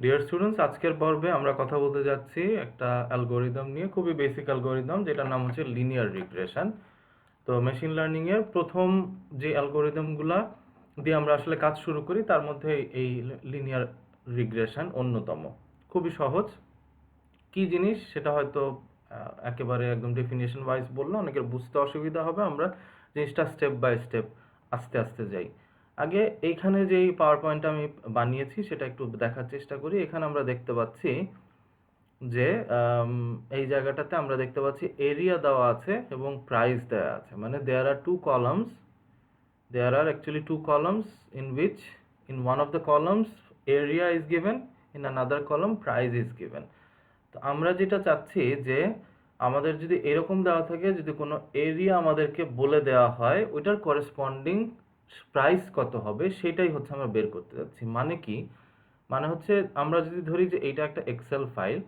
Dear students, আজকের পর্বে আমরা কথা বলতে যাচ্ছি একটা অ্যালগোরিদম নিয়ে, খুবই বেসিক অ্যালগোরিদম, যেটার নাম হচ্ছে লিনিয়ার রিগ্রেশন। তো মেশিন লার্নিং এর প্রথম যে অ্যালগোরিদমগুলা দিয়ে আমরা আসলে কাজ শুরু করি, তার মধ্যে এই লিনিয়ার রিগ্রেশন অন্যতম। খুবই সহজ। কি জিনিস সেটা হয়তো একেবারে একদম ডেফিনিশন ওয়াইজ বললে অনেকের বুঝতে অসুবিধা হবে। আমরা জিনিসটা স্টেপ বাই স্টেপ আস্তে আস্তে যাই। আগে এইখানে যেই পাওয়ার পয়েন্ট আমি বানিয়েছি সেটা একটু দেখার চেষ্টা করি। এখানে আমরা দেখতে পাচ্ছি যে এই জায়গাটাতে আমরা দেখতে পাচ্ছি এরিয়া দেওয়া আছে এবং প্রাইস দেওয়া আছে। মানে there are two columns, there are actually two columns in which in one of the columns area is given, in another column price is given. তো আমরা যেটা চাচ্ছি যে আমাদের যদি এরকম দেওয়া থাকে, যদি কোনো এরিয়া আমাদেরকে বলে দেওয়া হয় ওইটার করেসপন্ডিং প্রাইস কত হবে, সেটাই হচ্ছে আমরা বের করতে যাচ্ছি। মানে কি? মানে হচ্ছে আমরা যদি ধরি যে এইটা একটা এক্সেল ফাইল,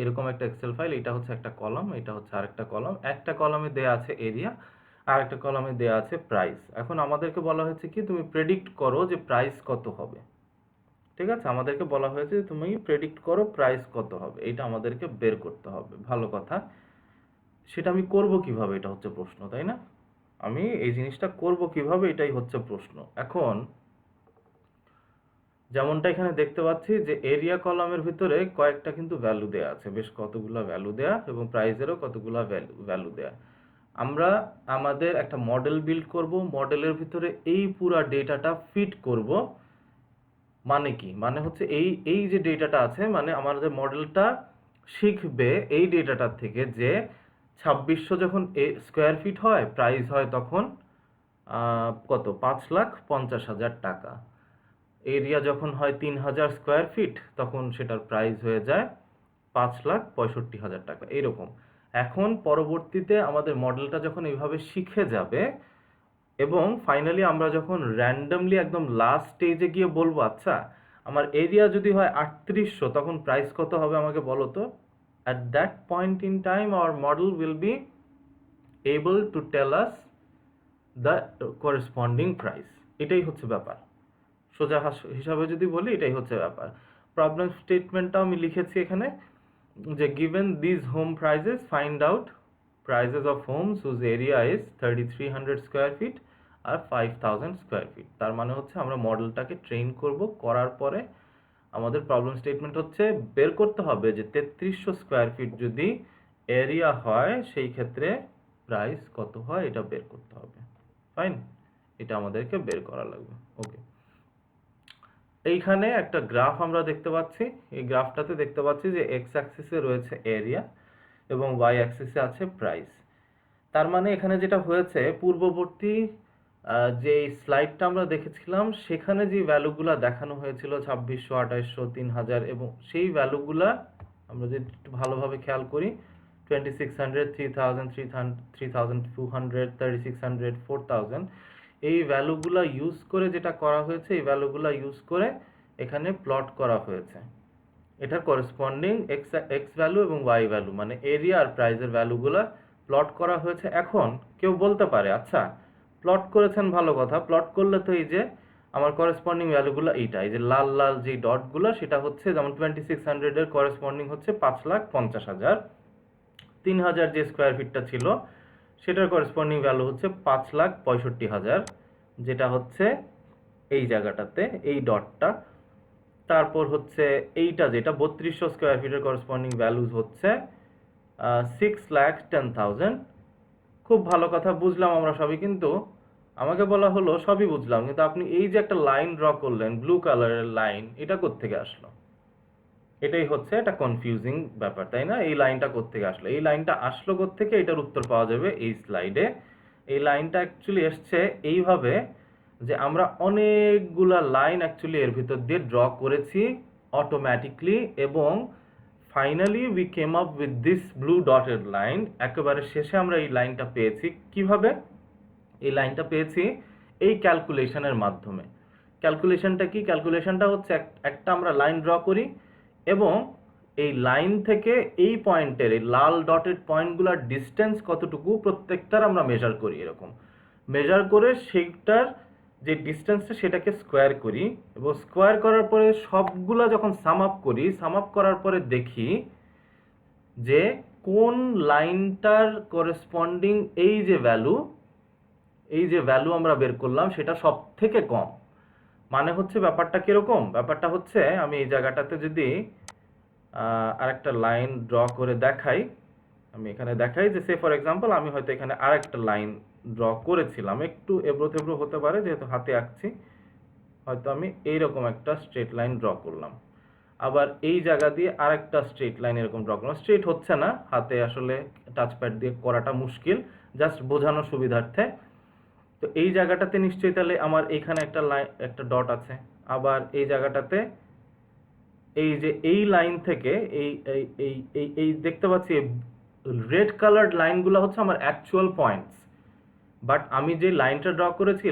এরকম একটা এক্সেল ফাইল, এটা হচ্ছে একটা কলাম, এটা হচ্ছে আরেকটা কলাম। একটা কলামে দেয়া আছে এরিয়া, আর একটা কলামে দেয়া আছে প্রাইস। এখন আমাদেরকে বলা হয়েছে কি, তুমি প্রেডিক্ট করো যে প্রাইস কত হবে। ঠিক আছে, আমাদেরকে বলা হয়েছে যে তুমি প্রেডিক্ট করো প্রাইস কত হবে, এটা আমাদেরকে বের করতে হবে। ভালো কথা, সেটা আমি করব কিভাবে, এটা হচ্ছে প্রশ্ন, তাই না? আমি এই জিনিসটা করব কিভাবে, এটাই হচ্ছে প্রশ্ন। এখন যেমনটা এখানে দেখতে পাচ্ছি যে এরিয়া কলামের ভিতরে কয়েকটা কিন্তু ভ্যালু দেয়া আছে, বেশ কতগুলা ভ্যালু দেয়া, এবং প্রাইসেরও কতগুলা ভ্যালু দেয়া। আমরা আমাদের একটা মডেল বিল্ড করব, মডেলের ভিতরে এই পুরা ডেটাটা ফিট করব। মানে কি? মানে হচ্ছে এই এই যে ডেটাটা আছে, মানে আমাদের মডেলটা শিখবে এই ডেটাটার থেকে যে 2600 যখন স্কোয়ার ফিট হয়, প্রাইস হয় তখন কত, 5,50,000 টাকা। এরিয়া যখন হয় 3000 স্কোয়ার ফিট, তখন সেটার প্রাইস হয়ে যায় 5,65,000 টাকা, এরকম। এখন পরবর্তীতে আমাদের মডেলটা যখন এইভাবে শিখে যাবে এবং ফাইনালি আমরা যখন র্যান্ডমলি একদম লাস্ট স্টেজে গিয়ে বলবো, আচ্ছা আমার এরিয়া যদি হয় 3800, তখন প্রাইস কত হবে আমাকে বলো তো। At that point in time our model will be able to tell us the corresponding price. এটাই হচ্ছে ব্যাপার। সোজা হিসাবে যদি বলি, এটাই হচ্ছে ব্যাপার। প্রবলেম স্টেটমেন্টটাও আমি লিখেছি এখানে, যে given these home prices, find out prices of homes whose area is 3300 square feet আর 5000 স্কোয়ার ফিট। তার মানে হচ্ছে আমরা মডেলটাকে ট্রেন করব, করার পরে আমাদের প্রবলেম স্টেটমেন্ট হচ্ছে বের করতে হবে যে 3300 স্কোয়ার ফিট যদি এরিয়া হয়, সেই ক্ষেত্রে প্রাইস কত হয়, এটা বের করতে হবে। ফাইন, এটা আমাদেরকে বের করা লাগবে। ওকে, এইখানে একটা গ্রাফ আমরা দেখতে পাচ্ছি। এই গ্রাফটাতে দেখতে পাচ্ছি যে এক্স অ্যাক্সিসে রয়েছে এরিয়া এবং ওয়াই অ্যাক্সিসে আছে প্রাইস। তার মানে এখানে যেটা হয়েছে, পূর্ববর্তী যে স্লাইডটা আমরা দেখেছিলাম সেখানে যে ভ্যালুগুলা দেখানো হয়েছিল 2600, 2800, 3000, এবং সেই ভ্যালুগুলা আমরা যদি একটু ভালোভাবে খেয়াল করি, 2600, 3000, 3200, 3600, 4000, এই ভ্যালুগুলা ইউজ করে যেটা করা হয়েছে, এই ভ্যালুগুলা ইউজ করে এখানে প্লট করা হয়েছে। এটার করেসপন্ডিং এক্স ভ্যালু এবং ওয়াই ভ্যালু, মানে এরিয়া আর প্রাইসের ভ্যালুগুলা প্লট করা হয়েছে। এখন কেউ বলতে পারে, আচ্ছা প্লট করেছেন ভালো কথা, প্লট করলে তো এই যে আমার করেসপন্ডিং ভ্যালুগুলো এইটা, এই যে লাল লাল যে ডটগুলো, সেটা হচ্ছে যেমন 2600 এর করেসপন্ডিং হচ্ছে 5,50,000, 3000 যে স্কোয়ার ফিটটা ছিল সেটার করেসপন্ডিং ভ্যালু হচ্ছে 5,65,000, যেটা হচ্ছে এই জায়গাটাতে এই ডটটা। তারপর হচ্ছে এইটা যেটা 3200 স্কোয়ার ফিটের করেসপন্ডিং ভ্যালুজ হচ্ছে 6,10,000। খুব ভালো কথা, বুঝলাম আমরা সবই, কিন্তু আমাকে বলা হলো সবই বুঝলাম, কিন্তু আপনি এই যে একটা লাইন ড্র করলেন, ব্লু কালারের লাইন, এটা কোত্থেকে আসলো? এটাই হচ্ছে একটা কনফিউজিং ব্যাপার, তাই না? এই লাইনটা কোত্থেকে আসলো, এই লাইনটা আসলো কোত্থেকে, এটার উত্তর পাওয়া যাবে এই স্লাইডে। এই লাইনটা অ্যাকচুয়ালি এসছে এইভাবে যে আমরা অনেকগুলা লাইন অ্যাকচুয়ালি এর ভিতর দিয়ে ড্র করেছি অটোমেটিকলি, এবং finally we came up with this blue dotted line. একেবারে শেষে আমরা এই লাইনটা পেয়েছি কিভাবে? এই লাইনটা পেয়েছি এই ক্যালকুলেশনের মাধ্যমে। ক্যালকুলেশনটা কি? ক্যালকুলেশনটা হচ্ছে একটা আমরা লাইন ড্র করি এবং এই লাইন থেকে এই পয়েন্টের, এই লাল ডটেড পয়েন্টগুলোর ডিস্টেন্স কতটুকু প্রত্যেকটার আমরা মেজার করি। এরকম মেজার করে সেইটার যে ডিস্টেন্সটা সেটাকে স্কোয়ার করি এবং স্কোয়ার করার পরে সবগুলা যখন সাম আপ করি, সাম আপ করার পরে দেখি যে কোন লাইনটার করেসপন্ডিং এই যে ভ্যালু আমরা বের করলাম সেটা সব থেকে কম। মানে হচ্ছে ব্যাপারটা কিরকম, ব্যাপারটা হচ্ছে আমি এই জায়গাটাতে যদি আরেকটা লাইন ড্র করে দেখাই, আমি এখানে দেখাই যে সে ফর এক্সাম্পল আমি হয়তো এখানে আরেকটা লাইন ড্র করেছিলাম, একটু এবড়ো থেবড়ো হতে পারে যেহেতু হাতে আঁকছি, হয়তো আমি এইরকম একটা স্ট্রেট লাইন ড্র করলাম, আবার এই জায়গা দিয়ে আরেকটা স্ট্রেট লাইন এরকম ড্র করলাম। স্ট্রেট হচ্ছে না, হাতে আসলে টাচপ্যাড দিয়ে করাটা মুশকিল, জাস্ট বোঝানোর সুবিধার্থে। তো এই জায়গাটাতে নিশ্চয়ই তাহলে আমার এইখানে একটা লাইন, একটা ডট আছে, আবার এই জায়গাটাতে এই যে এই লাইন থেকে এই এই এই এই এই দেখতে পাচ্ছি রেড কালার্ড লাইনগুলো হচ্ছে আমার অ্যাকচুয়াল পয়েন্টস, বাট আমি যে লাইনটা ড্র করেছি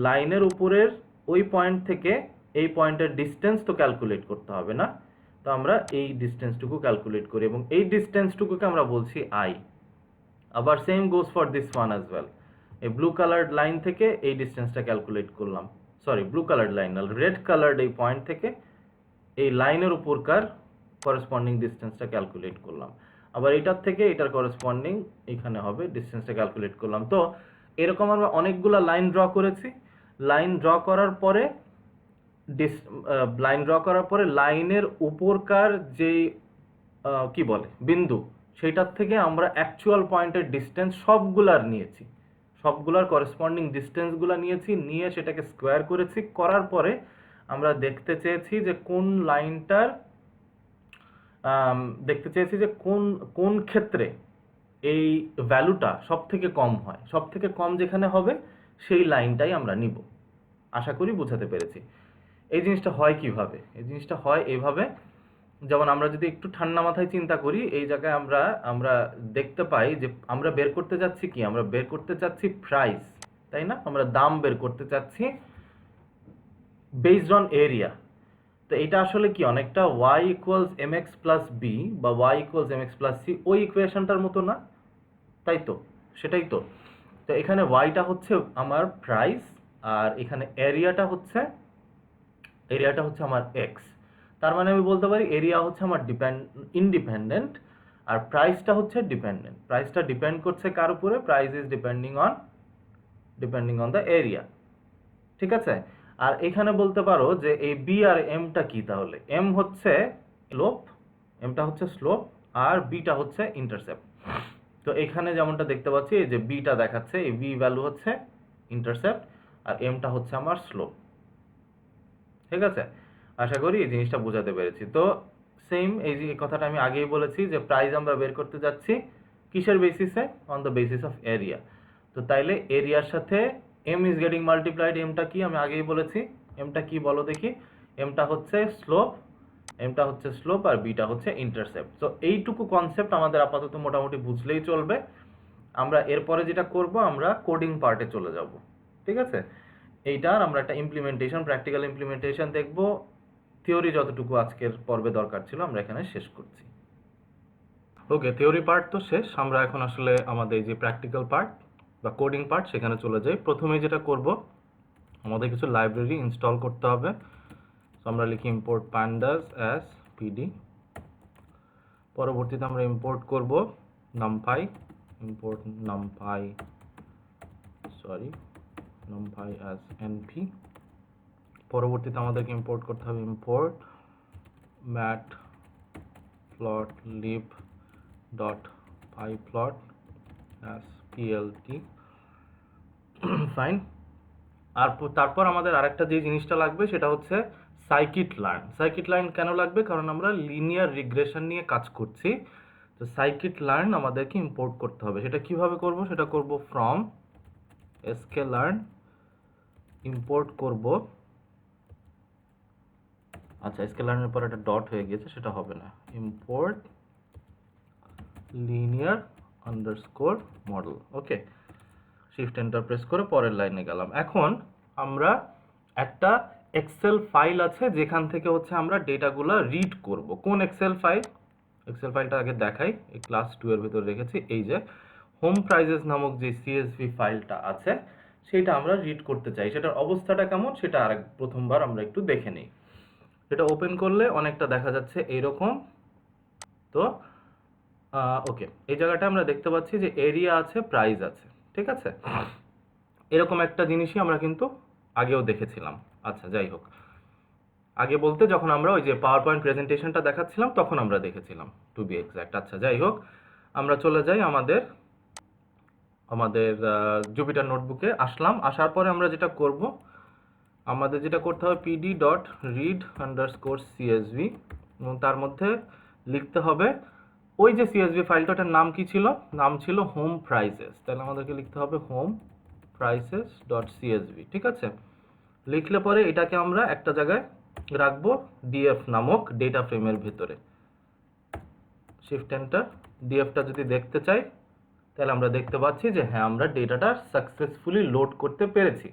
লাইনের উপরের ওই পয়েন্ট থেকে এই পয়েন্টের ডিস্টেন্স তো ক্যালকুলেট করতে হবে না, তো আমরা এই ডিস্টেন্সটুকু ক্যালকুলেট করি এবং এই ডিস্টেন্সটুকুকে আমরা বলছি আই। আবার same goes for this one as well, এই ব্লু কালার্ড লাইন থেকে এই ডিস্টেন্সটা ক্যালকুলেট করলাম, সরি ব্লু কালার্ড লাইন না, রেড কালার্ড এই পয়েন্ট থেকে এই লাইনের উপরকার করেসপন্ডিং ডিস্টেন্সটা ক্যালকুলেট করলাম, আবার এটার থেকে এটার করেসপন্ডিং এখানে হবে ডিস্টেন্সটা ক্যালকুলেট করলাম। তো এরকম আমরা অনেকগুলো লাইন ড্র করেছি। লাইন ড্র করার পরে লাইনের উপরকার যেই কি বলে বিন্দু, সেটার থেকে আমরা অ্যাকচুয়াল পয়েন্টের ডিস্টেন্স সবগুলার নিয়েছি, সবগুলার করেসপন্ডিং ডিস্টেন্সগুলো নিয়েছি, নিয়ে সেটাকে স্কোয়ার করেছি, করার পরে আমরা দেখতে চেয়েছি যে কোন লাইনটার কোন ক্ষেত্রে এই ভ্যালুটা সব থেকে কম হয়, সব থেকে কম যেখানে হবে সেই লাইনটাই আমরা নিব। আশা করি বোঝাতে পেরেছি। এই জিনিসটা হয় কিভাবে, এই জিনিসটা হয় এইভাবে, যেমন আমরা যদি একটু ঠান্ডা মাথায় চিন্তা করি, এই জায়গায় আমরা দেখতে পাই যে আমরা বের করতে যাচ্ছি কি, আমরা বের করতে চাচ্ছি প্রাইস, তাই না? আমরা দাম বের করতে চাচ্ছি বেসড অন এরিয়া। তো এটা আসলে কি অনেকটা y equals mx plus b বা y equals mx plus c ওই ইকুয়েশনটার মতো না, তাই তো? সেটাই তো। তো এখানে yটা হচ্ছে আমার প্রাইস, আর এখানে এরিয়াটা হচ্ছে আমার x। তার মানে আমি বলতে পারি এরিয়া হচ্ছে আমার ইন্ডিপেন্ডেন্ট আর প্রাইসটা হচ্ছে ডিপেন্ডেন্ট। প্রাইসটা ডিপেন্ড করছে কার উপরে? Price is depending on the area, ঠিক আছে? আর এখানে বলতে পারো যে এই বি আর এমটা কি, তাহলে এম হচ্ছে স্লোপ, এমটা হচ্ছে স্লোপ, আর বিটা হচ্ছে ইন্টারসেপ্ট। তো এখানে যেমনটা দেখতে পাচ্ছি এই যে বিটা দেখাচ্ছে, এই বি ভ্যালু হচ্ছে ইন্টারসেপ্ট আর এমটা হচ্ছে আমার স্লোপ, ঠিক আছে? আশা করি এই জিনিসটা বোঝাতে পেরেছি। তো সেম এই যে কথাটা আমি আগেই বলেছি যে প্রাইস আমরা বের করতে যাচ্ছি কিসের বেসিসে? On the basis of area. তো তাইলে এরিয়ার সাথে m ইজ গেটিং মাল্টিপ্লাইড, এমটা কি আমি আগেই বলেছি, এমটা কি বলো দেখি? এমটা হচ্ছে স্লোপ আর বিটা হচ্ছে ইন্টারসেপ্ট। তো এইটুকু কনসেপ্ট আমাদের আপাতত মোটামুটি বুঝলেই চলবে। আমরা এরপরে যেটা করব, আমরা কোডিং পার্টে চলে যাব, ঠিক আছে? এইটার আমরা একটা প্র্যাকটিক্যাল ইমপ্লিমেন্টেশন দেখব। থিওরি যতটুকু আজকের পর্বে দরকার ছিল আমরা এখানে শেষ করছি। ওকে, থিওরি পার্ট তো শেষ, আমরা এখন আসলে আমাদের যে প্র্যাকটিক্যাল পার্ট বা কোডিং পার্ট সেখানে চলে যাই। প্রথমে যেটা করব, আমাদের কিছু লাইব্রেরি ইনস্টল করতে হবে। তো আমরা লিখি ইম্পোর্ট pandas as pd, পরবর্তীতে আমরা ইম্পোর্ট করব numpy, import numpy as np। পরবর্তীতে আমাদেরকে ইম্পোর্ট করতে হবে import matplotlib.pyplot as plt, fine. আর তারপর আমাদের আরেকটা যে জিনিসটা লাগবে সেটা হচ্ছে scikit-learn। scikit-learn কেন লাগবে? কারণ আমরা লিনিয়ার রিগ্রেশন নিয়ে কাজ করছি, তো scikit-learn আমাদেরকে ইম্পোর্ট করতে হবে। সেটা কিভাবে করব? সেটা করব ফ্রম sklearn, ইম্পোর্ট করব, আচ্ছা sklearn এর পর একটা ডট হয়ে গেছে, সেটা হবে না, ইম্পোর্ট linear underscore model। ওকে, শিফট এন্টার প্রেস করে পরের লাইনে গেলাম। এখন আমরা একটা এক্সেল ফাইল আছে যেখান থেকে হচ্ছে আমরা ডেটাগুলো রিড করব। কোন এক্সেল ফাইলটা আগে দেখাই, এই ক্লাস 2 এর ভিতর রেখেছি। এই যে হোম প্রাইজেস নামক যে CSV ফাইলটা আছে, সেটা আমরা রিড করতে চাই, সেটার অবস্থাটা কেমন সেটা প্রথমবার আমরা একটু দেখে নিই। এটা ওপেন করলে অনেকটা দেখা যাচ্ছে এইরকম। তো ওকে, এই জায়গাটা আমরা দেখতে পাচ্ছি যে এরিয়া আছে, প্রাইস আছে, ঠিক আছে। এরকম একটা জিনিসই আমরা কিন্তু আগেও দেখেছিলাম। আচ্ছা, যাই হোক, আগে বলতে যখন আমরা ওই যে পাওয়ার পয়েন্ট প্রেজেন্টেশনটা দেখাচ্ছিলাম তখন আমরা দেখেছিলাম, টু বি এক্সাক্ট। আচ্ছা, যাই হোক, আমরা চলে যাই আমাদের জুপিটার নোটবুকে আসলাম। আসার পরে আমরা যেটা করব, আমাদের যেটা করতে হবে pd dot read underscore CSV, এবং তার মধ্যে লিখতে হবে ওই যে সিএসভি ফাইলটার নাম কি ছিল, নাম ছিল হোম প্রাইসেস। তাহলে আমাদেরকে লিখতে হবে হোম প্রাইসেস ডট সিএসভি, ঠিক আছে। লিখলে পরে এটাকে আমরা একটা জায়গায় রাখবো ডিএফ নামক ডেটা ফ্রেমের ভিতরে। Shift enter. ডিএফটা যদি দেখতে চাই তাহলে আমরা দেখতে পাচ্ছি যে হ্যাঁ, আমরা ডেটাটা সাকসেসফুলি লোড করতে পেরেছি।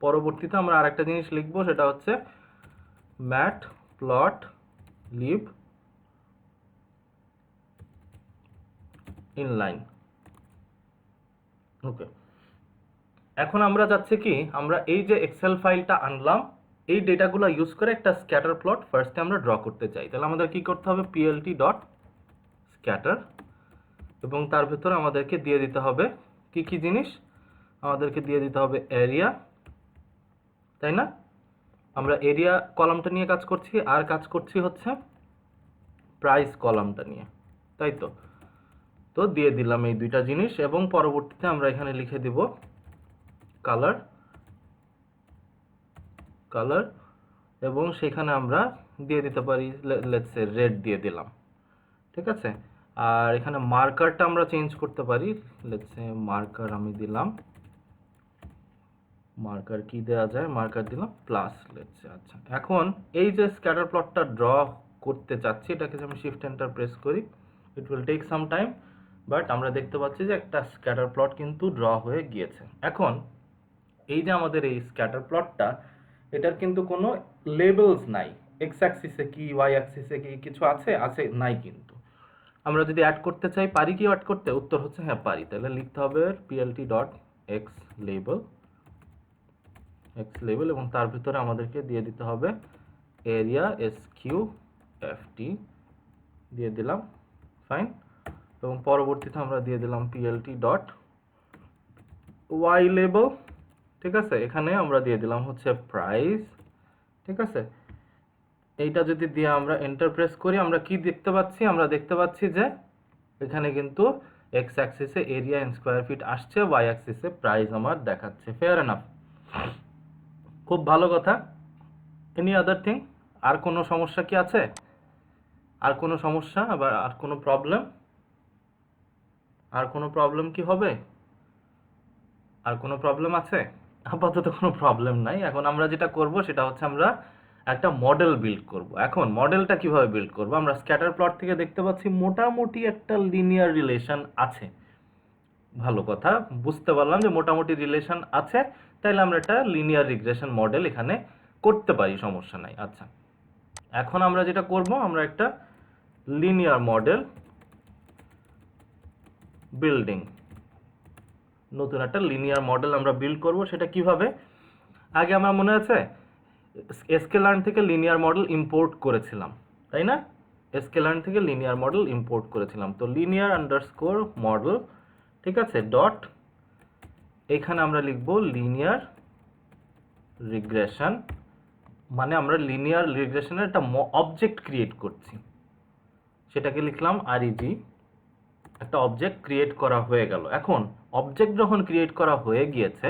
পরবর্তীতে আমরা আরেকটা জিনিস লিখবো, সেটা হচ্ছে ম্যাট প্লট লিভ ইনলাইন। ওকে, এখন আমরা যাচ্ছি কি, আমরা এই যে এক্সেল ফাইলটা আনলাম, এই ডেটাগুলো ইউজ করে একটা স্ক্যাটার প্লট ফার্স্টে আমরা ড্র করতে চাই। তাহলে আমাদের কি করতে হবে, পিএলটি ডট স্ক্যাটার, এবং তার ভেতরে আমাদেরকে দিয়ে দিতে হবে কি কি জিনিস, আমাদেরকে দিয়ে দিতে হবে এরিয়া, তাই না। আমরা এরিয়া কলামটা নিয়ে কাজ করছি, আর কাজ করছি হচ্ছে প্রাইস কলামটা নিয়ে, তাই তো। তো দিয়ে দিলাম এই দুইটা জিনিস, এবং পরবর্তীতে আমরা এখানে লিখে দিব কালার, এবং সেখানে আমরা দিয়ে দিতে পারি লেটস সে রেড দিয়ে দিলাম, ঠিক আছে। আর এখানে মার্কারটা আমরা চেঞ্জ করতে পারি, লেটস সে মার্কার আমি দিলাম, মার্কার কি দেওয়া যায়, মার্কার দিলাম প্লাস, লেটস সে। আচ্ছা, এখন এই যে স্ক্যাটার প্লটটা ড্র করতে চাচ্ছি, এটাকে আমি শিফট এন্টার প্রেস করি, it will take some time, but আমরা দেখতে পাচ্ছি যে একটা স্ক্যাটার প্লট কিন্তু ড্র হয়ে গিয়েছে। এখন এই যে আমাদের এই স্ক্যাটার প্লটটা, এটার কিন্তু কোনো লেবেলস নাই, এক্স অ্যাক্সিসে কি, ওয়াই অ্যাক্সিসে কি কিছু আছে, নাই কিন্তু। আমরা যদি অ্যাড করতে চাই, পারি কি অ্যাড করতে, উত্তর হচ্ছে হ্যাঁ পারি। তাহলে লিখতে হবে পিএলটি ডট এক্স লেবেল, এবং তার ভিতরে আমাদেরকে দিয়ে দিতে হবে এরিয়া এসকিউএফটি দিয়ে দিলাম, ফাইন। এবং পরবর্তীতে আমরা দিয়ে দিলাম পিএলটি ডট ওয়াই লেবেল, ঠিক আছে। এখানে আমরা দিয়ে দিলাম হচ্ছে প্রাইস, ঠিক আছে। এইটা যদি দিয়ে আমরা এন্টার প্রেস করি, আমরা কি দেখতে পাচ্ছি, আমরা দেখতে পাচ্ছি যে এখানে কিন্তু এক্স অ্যাক্সিসে এরিয়া ইন স্কোয়ার ফিট আসছে, ওয়াই অ্যাক্সিসে প্রাইস আমার দেখাচ্ছে। ফেয়ার এনাফ, খুব ভালো কথা। এনি আদার থিং, আর কোনো সমস্যা কি আছে, আর কোনো সমস্যা, আবার আর কোনো প্রবলেম, আর কোনো প্রবলেম কি হবে, আর কোনো প্রবলেম আছে? আপাতত কোনো প্রবলেম নাই। এখন আমরা যেটা করব সেটা হচ্ছে আমরা একটা মডেল বিল্ড করব। এখন মডেলটা কিভাবে বিল্ড করব, আমরা স্ক্যাটার প্লট থেকে দেখতে পাচ্ছি মোটামুটি একটা লিনিয়ার রিলেশন আছে। ভালো কথা, বুঝতে পারলাম যে মোটামুটি রিলেশন আছে, তাইলে আমরা একটা লিনিয়ার রিগ্রেশন মডেল এখানে করতে পারি, সমস্যা নাই। আচ্ছা, এখন আমরা যেটা করব, আমরা একটা লিনিয়ার মডেল বিল্ডিং, নতুন একটা লিনিয়ার মডেল আমরা বিল্ড করব। সেটা কিভাবে, আগে আমরা মনে আছে স্কেলার্ন থেকে লিনিয়ার মডেল ইম্পোর্ট করেছিলাম, তাই না। স্কেলার্ন থেকে লিনিয়ার মডেল ইম্পোর্ট করেছিলাম, তো লিনিয়ার আন্ডারস্কোর মডেল, ঠিক আছে, ডট, এখানে আমরা লিখব লিনিয়ার রিগ্রেশন, মানে আমরা লিনিয়ার রিগ্রেশনের একটা অবজেক্ট ক্রিয়েট করছি, সেটাকে লিখলাম আরইজি, একটা অবজেক্ট ক্রিয়েট করা হয়ে গেল। এখন অবজেক্ট যখন ক্রিয়েট করা হয়ে গিয়েছে,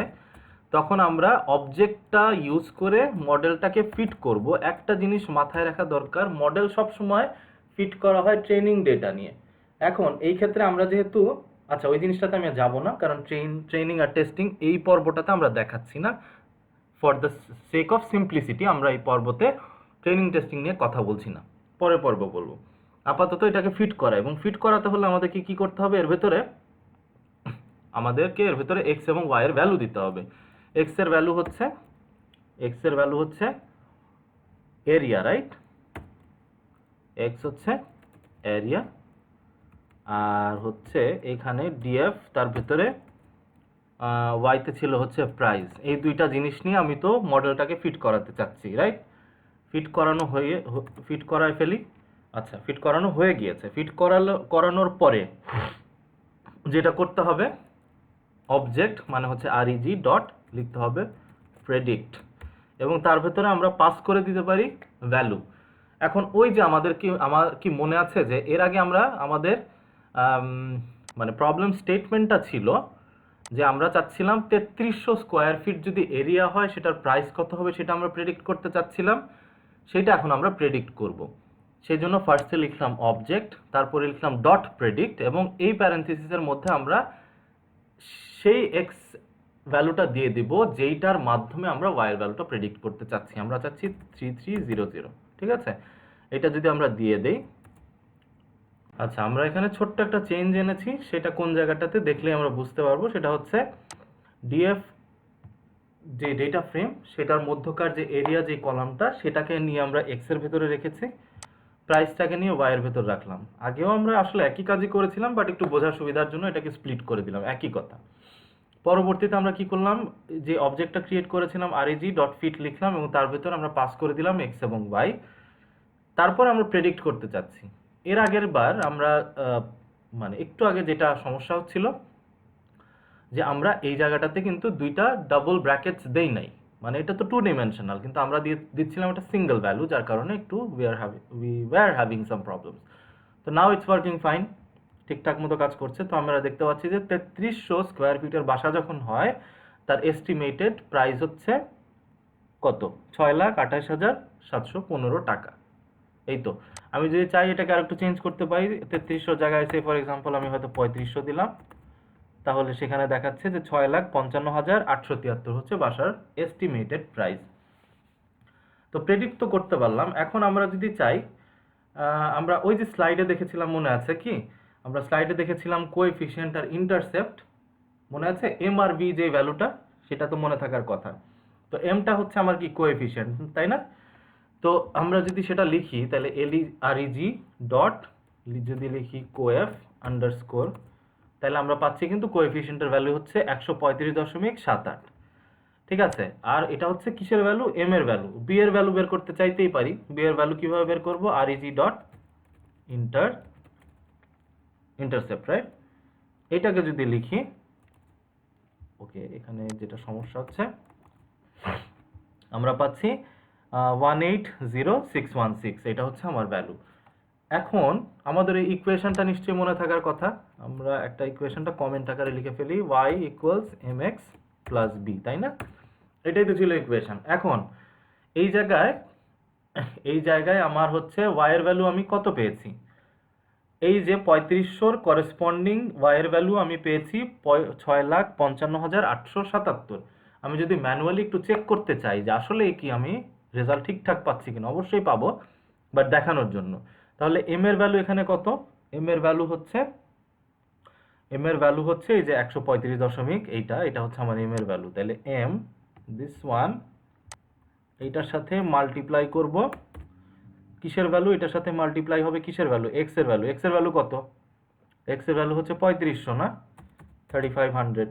তখন আমরা অবজেক্টটা ইউজ করে মডেলটাকে ফিট করব। একটা জিনিস মাথায় রাখা দরকার, মডেল সব সময় ফিট করা হয় ট্রেনিং ডেটা নিয়ে। এখন এই ক্ষেত্রে আমরা যেহেতু, আচ্ছা ওই জিনিসটাতে আমি যাব না, কারণ ট্রেনিং আর টেস্টিং এই পর্বটাতে আমরা দেখাচ্ছি না, for the sake of simplicity আমরা এই পর্বতে ট্রেনিং টেস্টিং নিয়ে কথা বলছি না, পরের পর্ব বলবো। আপাতত এটাকে ফিট করা, এবং ফিট করাতে হলে আমাদেরকে কি করতে হবে, এর ভেতরে এক্স এবং ওয়াই এর ভ্যালু দিতে হবে। এক্স এর ভ্যালু হচ্ছে এরিয়া, রাইট, এক্স হচ্ছে এরিয়া, আর হচ্ছে এখানে ডিএফ, তার ভেতরে ওয়াইতে ছিল হচ্ছে প্রাইস। এই দুইটা জিনিস নিয়ে আমি তো মডেলটাকে ফিট করাতে চাচ্ছি, রাইট? ফিট করায় ফেলি। আচ্ছা, ফিট করানো হয়ে গিয়েছে। করানোর পরে যেটা করতে হবে, অবজেক্ট মানে হচ্ছে আরইজি ডট লিখতে হবে প্রেডিক্ট, এবং তার ভেতরে আমরা পাস করে দিতে পারি ভ্যালু। এখন ওই যে আমার কি মনে আছে যে এর আগে আমরা আমাদের মানে প্রবলেম স্টেটমেন্টটা ছিল যে আমরা চাচ্ছিলাম 3300 স্কোয়ার ফিট যদি এরিয়া হয় সেটার প্রাইস কত হবে সেটা আমরা প্রেডিক্ট করতে চাচ্ছিলাম। সেটা এখন আমরা প্রেডিক্ট করব। সেই জন্য ফার্স্টে লিখলাম অবজেক্ট, তারপরে লিখলাম ডট প্রেডিক্ট, এবং এই প্যারেন্থেসিসের মধ্যে আমরা সেই এক্স ভ্যালুটা দিয়ে দিব যেইটার মাধ্যমে আমরা ওয়াই এর ভ্যালুটা প্রেডিক্ট করতে চাচ্ছি। আমরা চাচ্ছি 3300, ঠিক আছে? এটা যদি আমরা দিয়ে দেই, আচ্ছা আমরা এখানে ছোট্ট একটা চেঞ্জ এনেছি, সেটা কোন জায়গাটাতে দেখলে আমরা বুঝতে পারবো। সেটা হচ্ছে ডিএফ যে ডেটা ফ্রেম সেটার মধ্যকার যে এরিয়া যে কলামটা সেটাকে নিয়ে আমরা এক্স এর ভেতরে রেখেছি, প্রাইসটাকে নিয়ে ওয়াই এর ভেতর রাখলাম। আগেও আমরা আসলে একই কাজই করেছিলাম, বাট একটু বোঝার সুবিধার জন্য এটাকে স্প্লিট করে দিলাম, একই কথা। পরবর্তীতে আমরা কি করলাম, যে অবজেক্টটা ক্রিয়েট করেছিলাম আরইজি ডট ফিট লিখলাম, এবং তার ভেতর আমরা পাস করে দিলাম এক্স এবং ওয়াই। তারপর আমরা প্রেডিক্ট করতে চাচ্ছি। এর আগের বার আমরা মানে একটু আগে যেটা সমস্যা হচ্ছিল যে আমরা এই জায়গাটাতে কিন্তু দুইটা ডাবল ব্র্যাকেটস দেই নাই, মানে এটা তো 2 ডাইমেনশনাল, কিন্তু আমরা দিচ্ছিলাম একটা সিঙ্গেল ভ্যালু, যার কারণে একটু we were having some problems. তো নাও ইটস ওয়ার্কিং ফাইন, ঠিকঠাক মতো কাজ করছে। তো আমরা দেখতে পাচ্ছি যে 3300 স্কোয়ার ফিটের বাসা যখন হয় তার এস্টিমেটেড প্রাইস হচ্ছে কত? 6,28,715 টাকা। এই তো। আমি যদি চাই এটাকে আরেকটু চেঞ্জ করতে পারি, 3300 জায়গায় সে ফর এক্সাম্পল আমি হয়তো 3500 দিলাম, তাহলে সেখানে দেখাচ্ছে যে 6,55,873 হচ্ছে বাসার এস্টিমেটেড প্রাইস। তো প্রেডিক্ট তো করতে পারলাম। এখন আমরা যদি চাই, আমরা ওই যে স্লাইডে দেখেছিলাম, মনে আছে কি? আমরা স্লাইডে দেখেছিলাম কোএফিশিয়েন্ট আর ইন্টারসেপ্ট, মনে আছে? এম আর বি যে ভ্যালুটা, সেটা তো মনে থাকার কথা। তো এমটা হচ্ছে আমার কি কোএফিশিয়েন্ট, তাই না? তো আমরা যদি সেটা লিখি তাহলে আরইজি ডট যদি লিখি কোএফ আন্ডারস্কোর, তাহলে আমরা পাচ্ছি কিন্তু কোএফিশিয়েন্টের ভ্যালু হচ্ছে 135.78। ঠিক আছে? আর এটা হচ্ছে কিসের ভ্যালু? এম এর ভ্যালু। বি এর ভ্যালু বের করতে চাইতেই পারি। বি এর ভ্যালু কিভাবে বের করব? আরইজি ডট ইন্টারসেপ্ট, রাইট? এটাকে যদি লিখি, ওকে, এখানে যেটা সমস্যা হচ্ছে, আমরা পাচ্ছি 180,616, এটা হচ্ছে আমার ভ্যালু। এখন আমাদের এই ইকুয়েশনটা নিশ্চয়ই মনে থাকার কথা। আমরা একটা ইকুয়েশনটা কমেন্ট আকারে লিখে ফেলি, y = mx + b, তাই না? এটাই তো ছিল ইকুয়েশন। এখন এই জায়গায় আমার হচ্ছে y এর ভ্যালু আমি কত পেয়েছি? এই যে 3500 করেসপন্ডিং y এর ভ্যালু আমি পেয়েছি 6,55,877। আমি যদি ম্যানুয়ালি একটু চেক করতে চাই যে আসলে কি আমি রেজাল্ট ঠিকঠাক পাচ্ছি কিনা, অবশ্যই পাবো, বাট দেখানোর জন্য। তাহলে এম এর ভ্যালু এখানে কত? এম এর ভ্যালু হচ্ছে এই যে 135 এটা হচ্ছে আমার এম এর ভ্যালু। তাহলে এম দিস ওয়ান এইটার সাথে মাল্টিপ্লাই করব কিসের ভ্যালু? এটার সাথে মাল্টিপ্লাই হবে কিসের ভ্যালু? এক্স এর ভ্যালু। এক্স এর ভ্যালু কত? এক্স এর ভ্যালু হচ্ছে 3500, না 3500।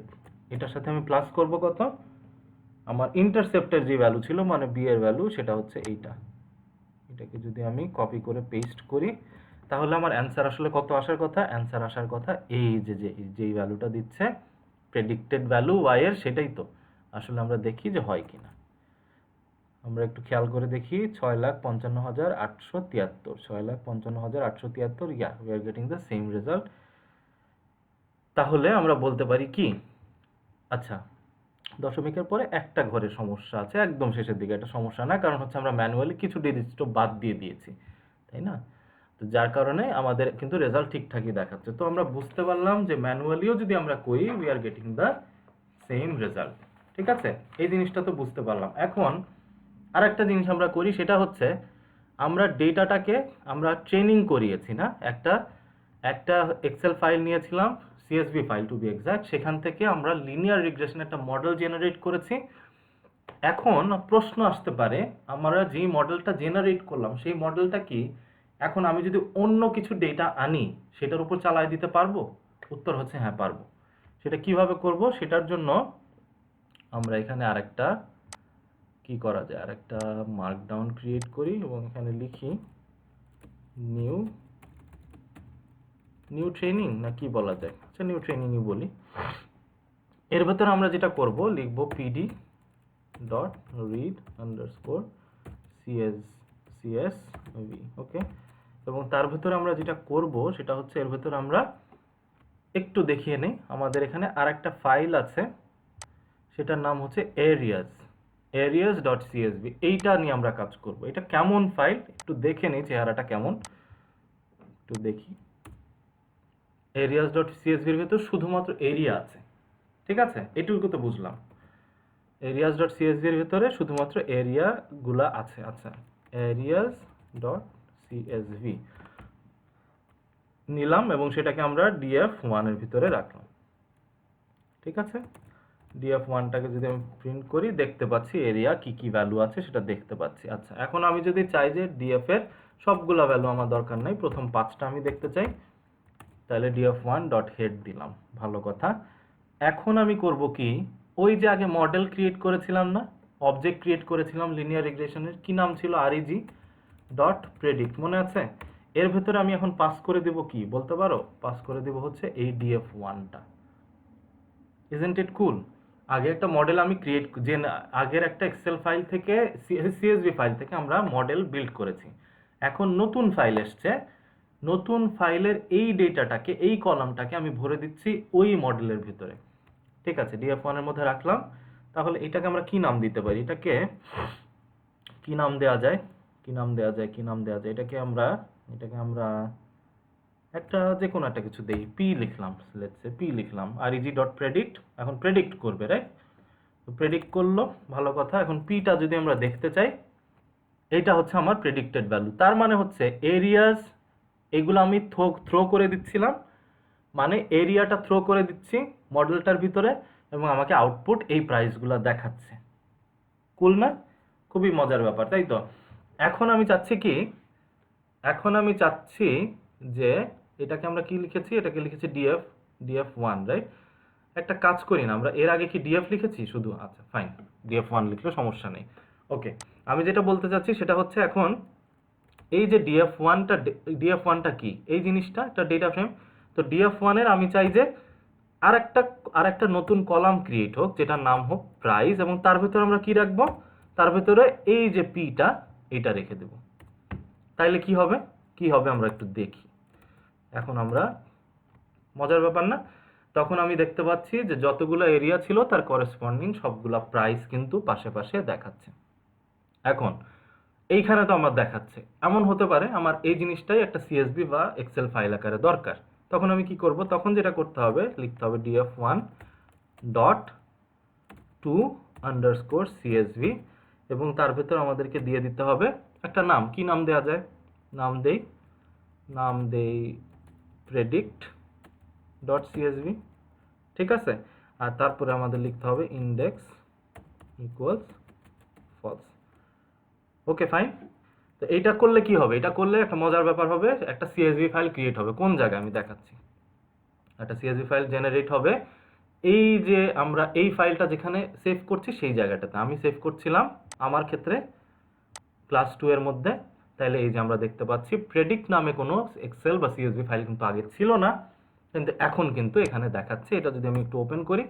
এটার সাথে আমি প্লাস করব কত? আমার ইন্টারসেপ্টের যে ভ্যালু ছিল, মানে বি এর ভ্যালু, সেটা হচ্ছে এইটা। এটাকে যদি আমি কপি করে পেস্ট করি, তাহলে আমার অ্যান্সার আসলে কত আসার কথা? অ্যান্সার আসার কথা এই যেই ভ্যালুটা দিচ্ছে প্রেডিক্টেড ভ্যালু ওয়াই এর, সেটাই তো। আসলে আমরা দেখি যে হয় কিনা। আমরা একটু খেয়াল করে দেখি, 6,55,873, 6,55,873, yeah, we are getting the same result. তাহলে আমরা বলতে পারি কি, আচ্ছা, দশমিকের পরে একটা ঘরে সমস্যা আছে, একদম শেষের দিকে। এটা সমস্যা না, কারণ হচ্ছে আমরা ম্যানুয়ালি কিছু ডিজিট বাদ দিয়ে দিয়েছি, তাই না? তো যার কারণে আমাদের কিন্তু রেজাল্ট ঠিকঠাকই দেখাচ্ছে। তো আমরা বুঝতে পারলাম যে ম্যানুয়ালিও যদি আমরা করি, we are getting the same result. ঠিক আছে? এই জিনিসটা তো বুঝতে পারলাম। এখন আর একটা জিনিস আমরা করি, সেটা হচ্ছে আমরা ডেটাটাকে আমরা ট্রেনিং করিয়েছি, না? একটা এক্সেল ফাইল নিয়েছিলাম, CSV file to be exact. সেখান থেকে আমরা লিনিয়ার রিগ্রেশন একটা মডেল জেনারেট করেছি। এখন প্রশ্ন আসতে পারে, আমরা যেই মডেলটা জেনারেট করলাম সেই মডেলটা কি এখন আমি যদি অন্য কিছু ডেটা আনি সেটার উপর চালাই দিতে পারবো? উত্তর হচ্ছে হ্যাঁ, পারবো। সেটা কিভাবে করব, সেটার জন্য আমরা এখানে আরেকটা কি করা যায়, আরেকটা মার্কডাউন ক্রিয়েট করি এবং এখানে লিখি নিউ ট্রেনিং, না কি বলা যায়, আচ্ছা নিউ ট্রেনিংই বলি। এর ভেতরে আমরা যেটা করব, লিখব pd dot read underscore csv, ওকে। এবং তার ভেতরে আমরা যেটা করব সেটা হচ্ছে, এর ভেতরে আমরা একটু দেখিয়ে নেই, আমাদের এখানে আরেকটা ফাইল আছে, সেটার নাম হচ্ছে areas.csv। এইটা নিয়ে আমরা কাজ করব। এটা কেমন ফাইল একটু দেখে নিই, চেহারাটা কেমন একটু দেখি। areas.csv এর ভেতর শুধুমাত্র এরিয়া আছে, ঠিক আছে, এটুকু তো বুঝলাম। areas.csv এর ভেতরে শুধুমাত্র এরিয়া গুলা আছে। আচ্ছা, areas.csv নিলাম এবং সেটাকে আমরা df1 এর ভিতরে রাখলাম, ঠিক আছে। df1টাকে যদি আমি প্রিন্ট করি, দেখতে পাচ্ছি এরিয়া কি কি ভ্যালু আছে সেটা দেখতে পাচ্ছি। আচ্ছা, এখন আমি যদি চাই যে df এর সবগুলা ভ্যালু আমার দরকার নাই, প্রথম 5টা আমি দেখতে চাই, তাহলে df1.head দিলাম, ভালো কথা। এখন আমি করব কি, ওই যে আগে মডেল ক্রিয়েট করেছিলাম না, অবজেক্ট ক্রিয়েট করেছিলাম লিনিয়ার রিগ্রেশনের, কি নাম ছিল, reg.predict, মনে আছে? এর ভেতরে আমি এখন পাস করে দেব কি বলতে পারো? পাস করে দেব হচ্ছে এই df1টা। ইজন্ট ইট কুল? আগে একটা মডেল আমি ক্রিয়েট, যে আগের একটা এক্সেল ফাইল থেকে, সিএসভি ফাইল থেকে আমরা মডেল বিল্ড করেছি। এখন নতুন ফাইল এসছে, নতুন ফাইলের এই ডেটাটাকে, এই কলামটাকে আমি ভরে দিচ্ছি ওই মডেলের ভিতরে, ঠিক আছে, df1 এর মধ্যে রাখলাম। তাহলে এটাকে আমরা কি নাম দিতে পারি, এটাকে কি নাম দেওয়া যায়, এটাকে আমরা একটা যে কোনো একটা কিছু দেই, p লিখলাম, লেটস সে p লিখলাম, reg.predict। এখন প্রেডিক্ট করবে, রাইট? তো প্রেডিক্ট করলো, ভালো কথা। এখন pটা যদি আমরা দেখতে চাই, এইটা হচ্ছে আমার প্রেডিক্টেড ভ্যালু। তার মানে হচ্ছে এরিয়াস, এগুলো আমি থ্রো করে দিচ্ছিলাম, মানে এরিয়াটা থ্রো করে দিচ্ছি মডেলটার ভিতরে এবং আমাকে আউটপুট এই প্রাইসগুলো দেখাচ্ছে। কুল না? খুবই মজার ব্যাপার, তাই তো? এখন আমি চাচ্ছি যে এটাকে আমরা কি লিখেছি, এটাকে লিখেছি df1, রাইট? একটা কাজ করি না, আমরা এর আগে কি df লিখেছি শুধু? আচ্ছা ফাইন, df1 লিখলে সমস্যা নেই, ওকে। আমি যেটা বলতে চাচ্ছি সেটা হচ্ছে, এখন এই যে df1টা কি, এই জিনিসটা একটা ডেটা ফ্রেম। তো df1 এর আমি চাই যে আরেকটা নতুন কলাম ক্রিয়েট হোক, যেটার নাম হোক প্রাইস, এবং তার ভিতরে আমরা কি রাখবো, তার ভিতরে এই যে পিটা, এটা রেখে দেব। তাইলে কি হবে আমরা একটু দেখি। এখন আমরা, মজার ব্যাপার না? তখন আমি দেখতে পাচ্ছি যে যতগুলো এরিয়া ছিল তার করেসপন্ডিং সবগুলা প্রাইস কিন্তু পাশে পাশে দেখাচ্ছে। এখন এইখানে তো আমার দেখাচ্ছে, এমন হতে পারে আমার এই জিনিসটাই একটা সিএসভি বা এক্সেল ফাইল আকারে দরকার। তখন আমি কি করব, তখন যেটা করতে হবে, লিখতে হবে df1.to_csv এবং তার ভেতর আমাদেরকে দিয়ে দিতে হবে একটা নাম। কি নাম দেওয়া যায়? নাম দেই predict.csv, ঠিক আছে। আর তারপরে আমাদের লিখতে হবে index equals false, okay fine. তো এইটা করলে কি হবে, এটা করলে একটা মজার ব্যাপার হবে, একটা সিএসভি ফাইল ক্রিয়েট হবে। কোন জায়গায় আমি দেখাচ্ছি, একটা সিএসভি ফাইল জেনারেট হবে। এই যে আমরা এই ফাইলটা যেখানে সেভ করছি সেই জায়গাটাতে আমি সেভ করছিলাম আমার ক্ষেত্রে ক্লাস 2 এর মধ্যে। তাহলে এই যে আমরা দেখতে পাচ্ছি প্রেডিক্ট নামে কোনো এক্সেল বা সিএসভি ফাইল কিন্তু আগে ছিল না, কিন্তু এখন কিন্তু এখানে দেখাচ্ছে। এটা যদি আমি একটু ওপেন করি,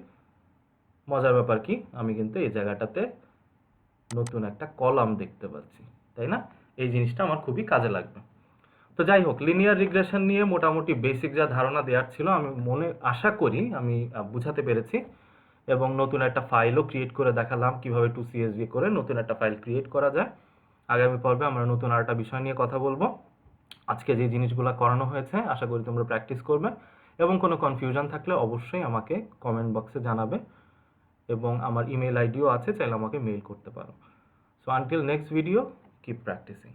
মজার ব্যাপার কি, আমি কিন্তু এই জায়গাটাতে নতুন একটা কলাম দেখতে পাচ্ছি, তাই না? এই জিনিসটা আমার খুবই কাজে লাগবে। তো যাই হোক, লিনিয়ার রিগ্রেশন নিয়ে মোটামুটি বেসিক যা ধারণা দেওয়ার ছিল আমি আশা করি আমি বুঝাতে পেরেছি, এবং নতুন একটা ফাইলও ক্রিয়েট করে দেখালাম কিভাবে 2CSV করে নতুন একটা ফাইল ক্রিয়েট করা যায়। আগামী পর্বে আমরা নতুন আরেকটা বিষয় নিয়ে কথা বলবো। আজকে যে জিনিসগুলো করানো হয়েছে আশা করি তোমরা প্র্যাকটিস করবে, এবং কোনো কনফিউশন থাকলে অবশ্যই আমাকে কমেন্ট বক্সে জানাবে, এবং আমার ইমেল আইডিও আছে, চাইলে আমাকে মেইল করতে পারো। So until next video, keep practising.